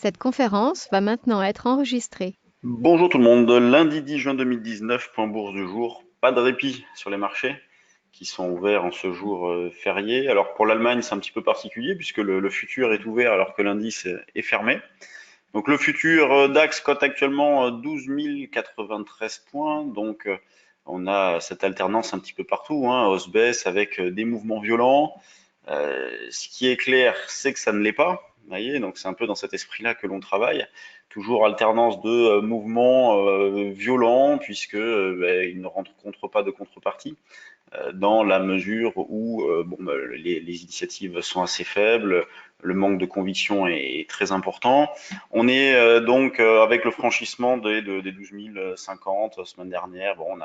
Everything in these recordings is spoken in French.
Cette conférence va maintenant être enregistrée. Bonjour tout le monde, lundi 10 juin 2019, point bourse du jour, pas de répit sur les marchés qui sont ouverts en ce jour férié. Alors pour l'Allemagne c'est un petit peu particulier puisque le futur est ouvert alors que l'indice est fermé. Donc le futur DAX cote actuellement 12 093 points, donc on a cette alternance un petit peu partout, hein, hausse-baisse avec des mouvements violents. Ce qui est clair, c'est que ça ne l'est pas. Vous voyez, donc c'est un peu dans cet esprit-là que l'on travaille. Toujours alternance de mouvements violents, puisque ils ne rencontrent pas de contrepartie, dans la mesure où les initiatives sont assez faibles, le manque de conviction est très important. On est donc avec le franchissement des 12 050 semaine dernière. Bon,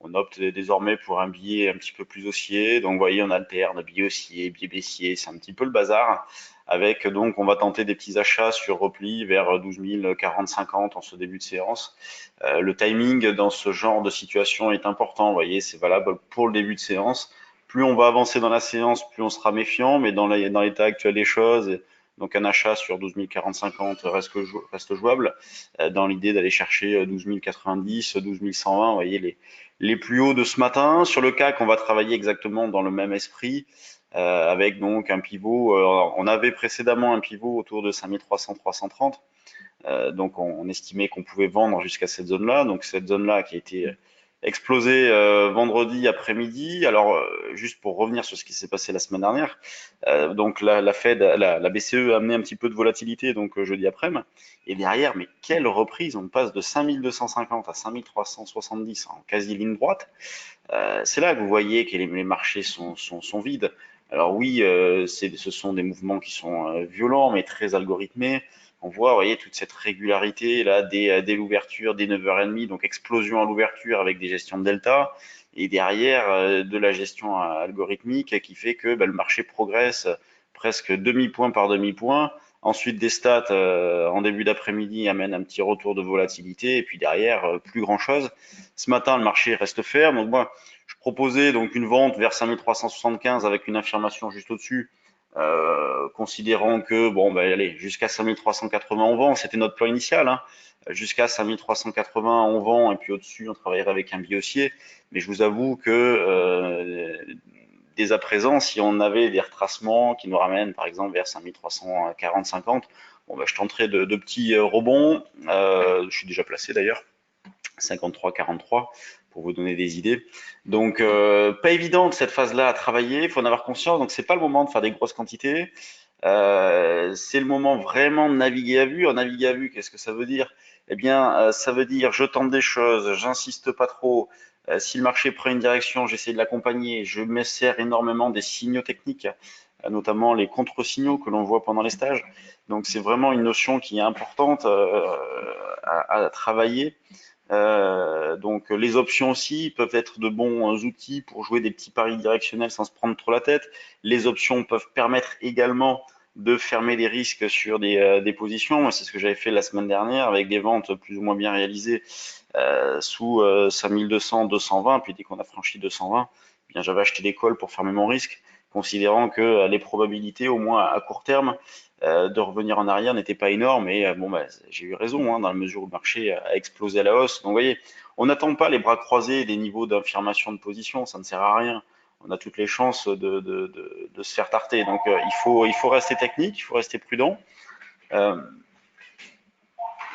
on opte désormais pour un billet un petit peu plus haussier. Donc, vous voyez, on alterne billet haussier, billet baissier. C'est un petit peu le bazar. Avec, donc, on va tenter des petits achats sur repli vers 12 040, 50 en ce début de séance. Le timing dans ce genre de situation est important. Vous voyez, c'est valable pour le début de séance. Plus on va avancer dans la séance, plus on sera méfiant. Mais dans l'état actuel des choses, donc un achat sur 12 040, 50 reste jouable, dans l'idée d'aller chercher 12 090, 12 120. Vous voyez, les plus hauts de ce matin. Sur le CAC, on va travailler exactement dans le même esprit, avec donc un pivot. On avait précédemment un pivot autour de 5300, 330. Donc on estimait qu'on pouvait vendre jusqu'à cette zone-là. Donc cette zone-là qui a été explosée vendredi après-midi. Alors juste pour revenir sur ce qui s'est passé la semaine dernière, donc la Fed, la BCE a amené un petit peu de volatilité donc jeudi après-midi. Et derrière, mais quelle reprise! On passe de 5250 à 5370 en quasi ligne droite. C'est là que vous voyez que les marchés sont vides. Alors oui, ce sont des mouvements qui sont violents, mais très algorithmés. On voit, vous voyez, toute cette régularité là dès l'ouverture, dès 9h30, donc explosion à l'ouverture avec des gestions de delta, et derrière de la gestion algorithmique qui fait que le marché progresse presque demi-point par demi-point. Ensuite, des stats en début d'après-midi amènent un petit retour de volatilité, et puis derrière, plus grand-chose. Ce matin, le marché reste ferme. Donc moi, je proposais donc une vente vers 5375 avec une affirmation juste au-dessus, considérant que bon, allez, jusqu'à 5380 on vend, c'était notre plan initial, hein. Jusqu'à 5380 on vend et puis au-dessus on travaillerait avec un billet haussier. Mais je vous avoue que dès à présent, si on avait des retracements qui nous ramènent par exemple vers 5340, 50, bon, je tenterais de petits rebonds. Je suis déjà placé d'ailleurs. 53-43 pour vous donner des idées. Donc pas évident cette phase-là à travailler, il faut en avoir conscience. Donc c'est pas le moment de faire des grosses quantités. C'est le moment vraiment de naviguer à vue. En naviguer à vue, qu'est-ce que ça veut dire? Eh bien, ça veut dire je tente des choses, j'insiste pas trop. Si le marché prend une direction, j'essaie de l'accompagner. Je me sers énormément des signaux techniques, notamment les contre-signaux que l'on voit pendant les stages. Donc c'est vraiment une notion qui est importante à travailler. Donc les options aussi peuvent être de bons outils pour jouer des petits paris directionnels sans se prendre trop la tête. Les options peuvent permettre également de fermer des risques sur des positions. Moi, c'est ce que j'avais fait la semaine dernière avec des ventes plus ou moins bien réalisées sous 5200, 220. Puis dès qu'on a franchi 220, eh bien j'avais acheté des calls pour fermer mon risque, considérant que les probabilités, au moins à court terme, de revenir en arrière n'étaient pas énormes. Et j'ai eu raison, hein, dans la mesure où le marché a explosé à la hausse. Donc vous voyez, on n'attend pas les bras croisés et des niveaux d'affirmation de position, ça ne sert à rien. On a toutes les chances de se faire tarter. Donc il faut rester technique, il faut rester prudent. Euh,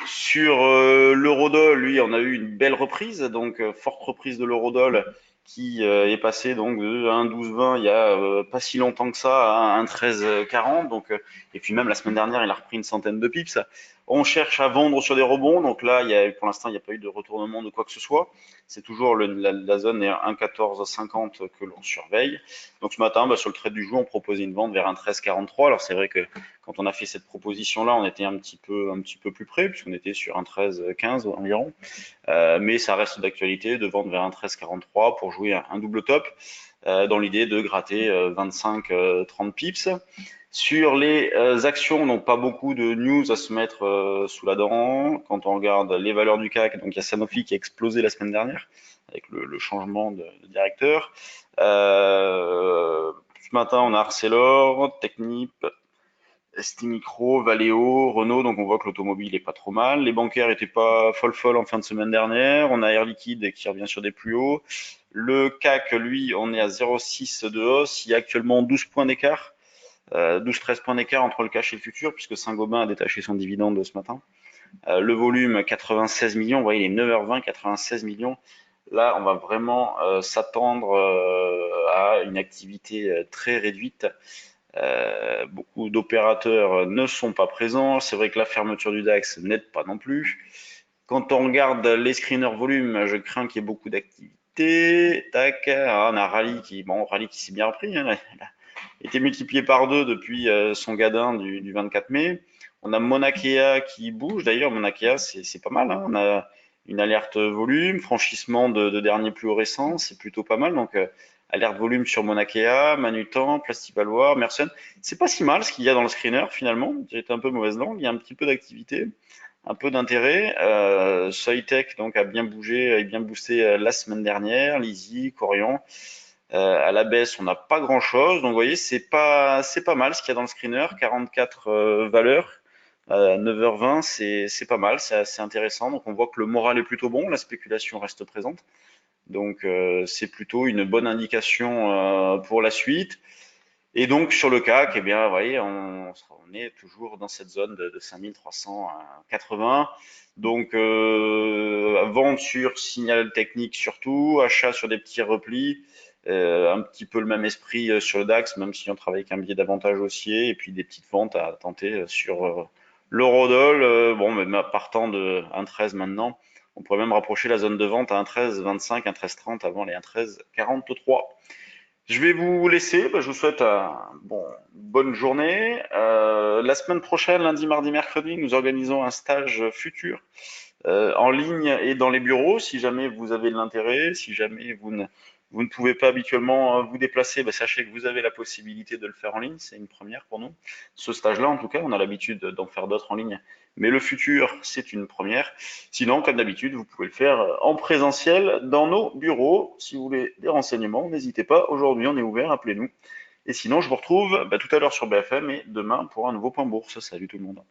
sur l'eurodoll, lui, on a eu une belle reprise, donc forte reprise de l'eurodoll qui est passé donc de 1,1220 il y a pas si longtemps que ça à 1,1340. Donc et puis même la semaine dernière, il a repris une centaine de pips. On cherche à vendre sur des rebonds, donc là, pour l'instant, il n'y a pas eu de retournement de quoi que ce soit. C'est toujours la zone est 1,1450 que l'on surveille. Donc ce matin, sur le trade du jour, on proposait une vente vers 1,1343. Alors c'est vrai que quand on a fait cette proposition-là, on était un petit peu plus près, puisqu'on était sur un 13,15 environ. Mais ça reste d'actualité de vendre vers un 13,43 pour jouer un double top, dans l'idée de gratter 25-30 pips. Sur les actions, donc pas beaucoup de news à se mettre sous la dent. Quand on regarde les valeurs du CAC, donc il y a Sanofi qui a explosé la semaine dernière avec le changement de directeur. Ce matin, on a Arcelor, Technip, ST Micro, Valeo, Renault, donc on voit que l'automobile est pas trop mal. Les bancaires étaient pas folle en fin de semaine dernière. On a Air Liquide qui revient sur des plus hauts. Le CAC, lui, on est à 0,6 de hausse. Il y a actuellement 12 points d'écart, 12-13 points d'écart entre le cash et le futur, puisque Saint-Gobain a détaché son dividende ce matin. Le volume, 96 millions. Vous voyez, il est 9h20, 96 millions. Là, on va vraiment s'attendre à une activité très réduite. Beaucoup d'opérateurs ne sont pas présents. C'est vrai que la fermeture du DAX n'aide pas non plus. Quand on regarde les screeners volume, je crains qu'il y ait beaucoup d'activité. Tac, ah, on a Rallye qui s'est bien repris, hein. Il a été multiplié par deux depuis son gadin du 24 mai. On a Monakea qui bouge. D'ailleurs, Monakea, c'est pas mal, hein. On a une alerte volume, franchissement de dernier plus haut récent, c'est plutôt pas mal. Donc, alerte volume sur Monakea, Manutan, Plastivalois, Mersen. C'est pas si mal ce qu'il y a dans le screener finalement. J'ai été un peu mauvaise langue. Il y a un petit peu d'activité, un peu d'intérêt. Soitec donc a bien boosté la semaine dernière. Lizzy, Corian. À la baisse, on n'a pas grand-chose. Donc, vous voyez, c'est pas mal ce qu'il y a dans le screener. 44 valeurs, 9h20, c'est pas mal, c'est assez intéressant. Donc, on voit que le moral est plutôt bon, la spéculation reste présente. Donc, c'est plutôt une bonne indication pour la suite. Et donc, sur le CAC, eh bien, vous voyez, on est toujours dans cette zone de 5380. Donc, vente sur signal technique surtout, achat sur des petits replis, un petit peu le même esprit sur le DAX, même si on travaille avec un biais d'avantage haussier, et puis des petites ventes à tenter sur l'eurodoll. Bon, mais partant de 1,13 maintenant, on pourrait même rapprocher la zone de vente à 1,1325, 1,1330 avant les 1,1343. Je vais vous laisser. Bah, je vous souhaite bonne journée. La semaine prochaine, lundi, mardi, mercredi, nous organisons un stage futur en ligne et dans les bureaux. Si jamais vous avez de l'intérêt, si jamais vous ne pouvez pas habituellement vous déplacer, bah, sachez que vous avez la possibilité de le faire en ligne. C'est une première pour nous. Ce stage-là, en tout cas, on a l'habitude d'en faire d'autres en ligne. Mais le futur, c'est une première. Sinon, comme d'habitude, vous pouvez le faire en présentiel dans nos bureaux. Si vous voulez des renseignements, n'hésitez pas. Aujourd'hui, on est ouvert, appelez-nous. Et sinon, je vous retrouve tout à l'heure sur BFM et demain pour un nouveau point bourse. Salut tout le monde.